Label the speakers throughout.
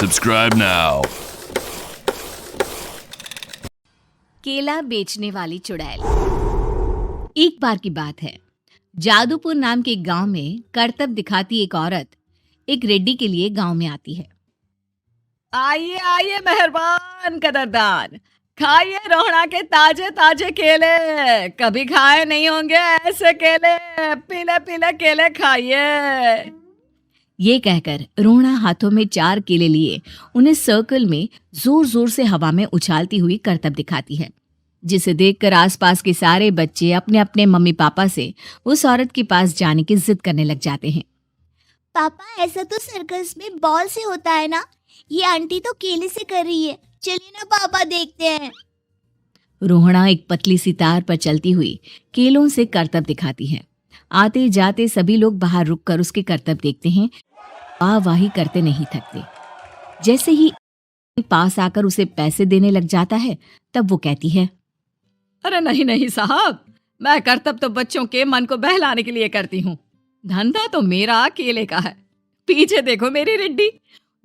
Speaker 1: Subscribe now.
Speaker 2: केला बेचने वाली चुड़ैल। एक बार की बात है, जादूपुर नाम के एक गांव में करतब दिखाती एक औरत एक रेड्डी के लिए गांव में आती है।
Speaker 3: आइए आइए मेहरबान कदरदान, खाइए रोहड़ा के ताजे ताजे केले। कभी खाए नहीं होंगे ऐसे केले। पीले पीले केले खाइए।
Speaker 2: ये कहकर रोहना हाथों में 4 केले लिए उन्हें सर्कल में जोर जोर से हवा में उछालती हुई करतब दिखाती है, जिसे देखकर आसपास के सारे बच्चे अपने अपने मम्मी पापा से उस औरत के पास जाने की जिद करने लग जाते हैं।
Speaker 4: पापा, ऐसा तो सर्कस में बॉल से होता है ना, ये आंटी तो केले से कर रही है। चलिए ना पापा, देखते हैं।
Speaker 2: रोहना एक पतली सी तार पर चलती हुई केलों से करतब दिखाती है। आते जाते सभी लोग बाहर रुककर उसके करतब देखते हैं, वाही करते नहीं थकते। जैसे ही पास आकर उसे पैसे देने लग जाता है, तब वो कहती है,
Speaker 3: अरे नहीं नहीं साहब, मैं करतब तो बच्चों के मन को बहलाने के लिए करती हूँ। धंधा तो मेरा केले का है। पीछे देखो मेरी रिड्डी,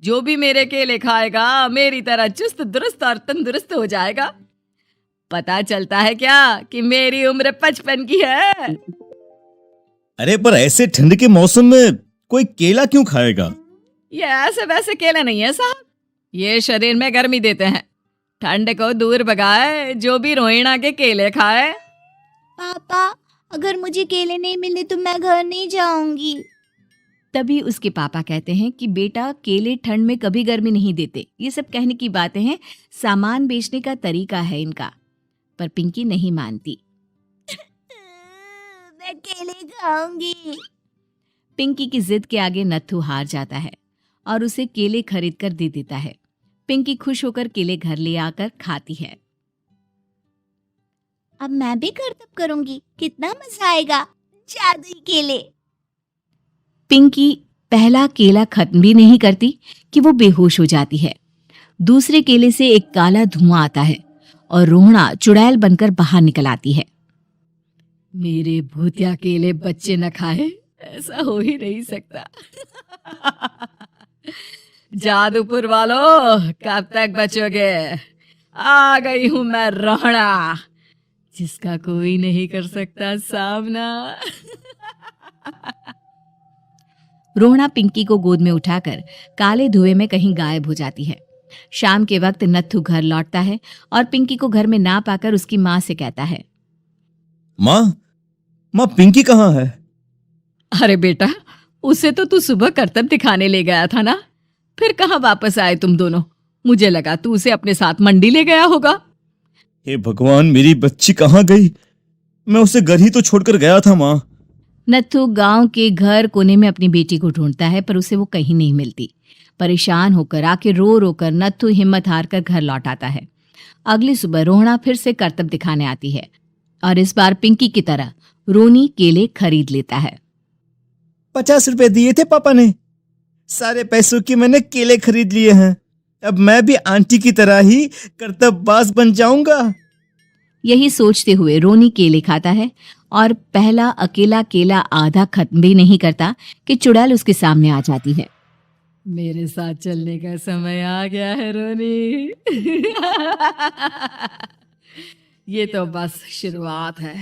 Speaker 3: जो भी मेरे केले खाएगा मेरी तरह चुस्त दुरुस्त और तंदुरुस्त हो जाएगा। पता चलता है क्या कि मेरी उम्र 55 की है।
Speaker 5: अरे पर ऐसे ठंड के मौसम में कोई केला क्यों खाएगा?
Speaker 3: ये ऐसे वैसे केले नहीं है साहब, ये शरीर में गर्मी देते हैं। ठंड को दूर भगाए जो भी रोहिणा के केले खाए।
Speaker 4: पापा, अगर मुझे केले नहीं मिले तो मैं घर नहीं जाऊंगी।
Speaker 2: तभी उसके पापा कहते हैं कि बेटा, केले ठंड में कभी गर्मी नहीं देते। ये सब कहने की बातें हैं, सामान बेचने का तरीका है इनका। पर पिंकी नहीं मानती।
Speaker 4: मैं केले खाऊंगी।
Speaker 2: पिंकी की जिद के आगे नत्थू हार जाता है और उसे केले खरीद कर दे देता है। पिंकी खुश होकर केले घर ले आकर खाती है।
Speaker 4: अब मैं भी करतब करूंगी, कितना मजा आएगा। जादुई केले।
Speaker 2: पिंकी पहला केला खत्म भी नहीं करती कि वो बेहोश हो जाती है। दूसरे केले से एक काला धुआं आता है और रोहना चुड़ैल बनकर बाहर निकल आती है।
Speaker 3: मेरे भूतिया केले बच्चे न खाए, ऐसा हो ही नहीं सकता। जादूपुर वालों, कब तक बचोगे? आ गई हूं मैं रोहना, जिसका कोई नहीं कर सकता सामना।
Speaker 2: रोहना पिंकी को गोद में उठाकर काले धुएं में कहीं गायब हो जाती है। शाम के वक्त नत्थू घर लौटता है और पिंकी को घर में ना पाकर उसकी माँ से कहता है,
Speaker 5: माँ पिंकी कहाँ है?
Speaker 3: अरे बेटा, उसे तो तू सुबह करतब दिखाने ले गया था ना, फिर कहाँ वापस आए तुम दोनों? मुझे लगा तू उसे अपने साथ मंडी ले गया होगा।
Speaker 5: हे भगवान, मेरी बच्ची कहाँ गई? मैं उसे घर ही तो छोड़कर गया था माँ।
Speaker 2: नत्थू गांव के घर कोने में अपनी बेटी को ढूंढता है, पर उसे वो कहीं नहीं मिलती। परेशान होकर आखिर रो रो कर नत्थू हिम्मत हार कर घर लौट आता है। अगली सुबह रोहना फिर से करतब दिखाने आती है और इस बार पिंकी की तरह रोनी केले खरीद लेता है।
Speaker 5: 50 रुपए दिए थे पापा ने, सारे पैसों की मैंने केले खरीद लिए हैं। अब मैं भी आंटी की तरह ही करतबबाज बन जाऊंगा।
Speaker 2: यही सोचते हुए रोनी केले खाता है और पहला अकेला केला आधा खत्म भी नहीं करता कि चुड़ैल उसके सामने आ जाती है।
Speaker 3: मेरे साथ चलने का समय आ गया है रोनी। ये तो बस शुरुआत है।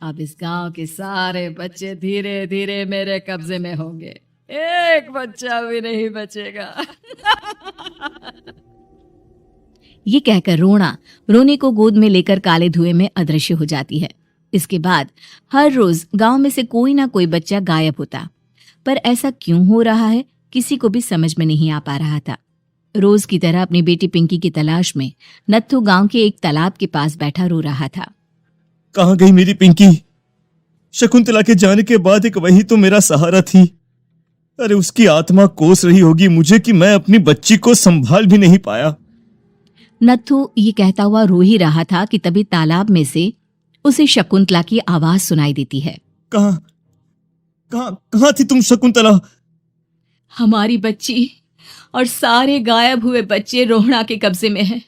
Speaker 3: अब इस गांव के सारे बच्चे धीरे धीरे मेरे कब्जे में होंगे, एक बच्चा भी नहीं बचेगा।
Speaker 2: ये कहकर रोना रोनी को गोद में लेकर काले धुएं में अदृश्य हो जाती है। इसके बाद हर रोज गांव में से कोई ना कोई बच्चा गायब होता, पर ऐसा क्यों हो रहा है किसी को भी समझ में नहीं आ पा रहा था। रोज की तरह अपनी बेटी पिंकी की तलाश में नत्थू गांव के एक तालाब के पास बैठा रो रहा था।
Speaker 5: कहाँ गई मेरी पिंकी? शकुंतला के जाने के बाद एक वही तो मेरा सहारा थी। अरे उसकी आत्मा कोस रही होगी मुझे कि मैं अपनी बच्ची को संभाल भी नहीं पाया।
Speaker 2: नत्थू ये कहता हुआ रो ही रहा था कि तभी तालाब में से उसे शकुंतला की आवाज सुनाई देती है।
Speaker 5: कहाँ कहाँ कहाँ थी तुम शकुंतला?
Speaker 3: हमारी बच्ची और सारे गायब हुए बच्चे रोहड़ा के कब्जे में हैं।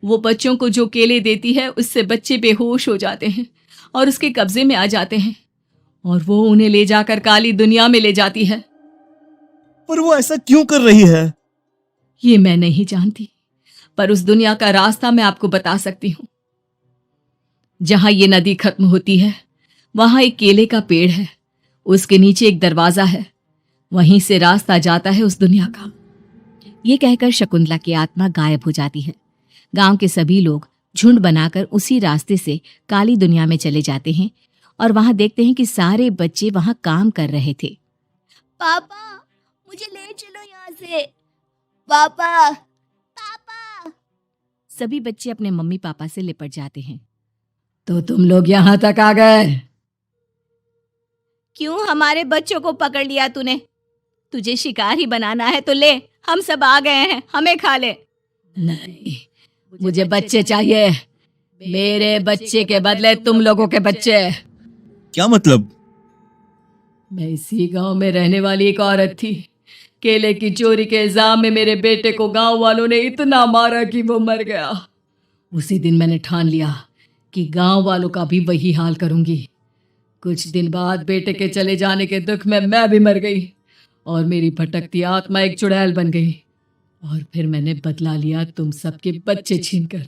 Speaker 3: वो बच्चों को जो केले देती है उससे बच्चे बेहोश हो जाते हैं और उसके कब्जे में आ जाते हैं और वो उन्हें ले जाकर काली दुनिया में ले जाती है।
Speaker 5: पर वो ऐसा क्यों कर रही है?
Speaker 3: ये मैं नहीं जानती, पर उस दुनिया का रास्ता मैं आपको बता सकती हूँ। जहां ये नदी खत्म होती है वहां एक केले का पेड़ है, उसके नीचे एक दरवाजा है, वहीं से रास्ता जाता है उस दुनिया का।
Speaker 2: ये कहकर शकुंतला की आत्मा गायब हो जाती है। गांव के सभी लोग झुंड बनाकर उसी रास्ते से काली दुनिया में चले जाते हैं और वहां देखते हैं कि सारे बच्चे वहां काम कर रहे थे।
Speaker 4: पापा मुझे ले चलो यहाँ से। पापा पापा।
Speaker 2: सभी बच्चे अपने मम्मी पापा से लिपट जाते हैं।
Speaker 3: तो तुम लोग यहां तक आ गए?
Speaker 2: क्यों हमारे बच्चों को पकड़ लिया तूने? तुझे शिकार ही बनाना है तो ले, हम सब आ गए हैं, हमें खा ले।
Speaker 3: नहीं, मुझे बच्चे चाहिए। मेरे बच्चे के बदले तुम लोगों के बच्चे।
Speaker 5: क्या मतलब?
Speaker 3: मैं इसी गांव में रहने वाली एक औरत थी। केले की चोरी के इल्जाम में मेरे बेटे को गांव वालों ने इतना मारा कि वो मर गया। उसी दिन मैंने ठान लिया कि गांव वालों का भी वही हाल करूंगी। कुछ दिन बाद बेटे के चले जाने के दुख में मैं भी मर गई और मेरी भटकती आत्मा एक चुड़ैल बन गई। और फिर मैंने बदला लिया तुम सबके बच्चे छीनकर।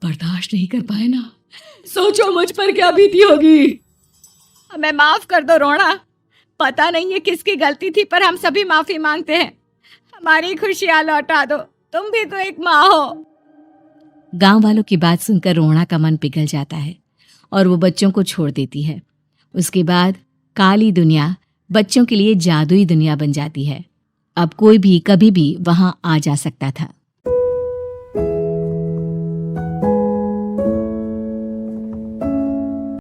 Speaker 3: बर्दाश्त नहीं कर पाए ना? सोचो मुझ पर क्या बीती होगी।
Speaker 2: हमें माफ कर दो रोना। पता नहीं है किसकी गलती थी, पर हम सभी माफी मांगते हैं। हमारी खुशियां लौटा दो, तुम भी तो एक माँ हो। गांव वालों की बात सुनकर रोना का मन पिघल जाता है और वो बच्चों को छोड़ देती है। उसके बाद काली दुनिया बच्चों के लिए जादुई दुनिया बन जाती है। अब कोई भी कभी भी वहां आ जा सकता था।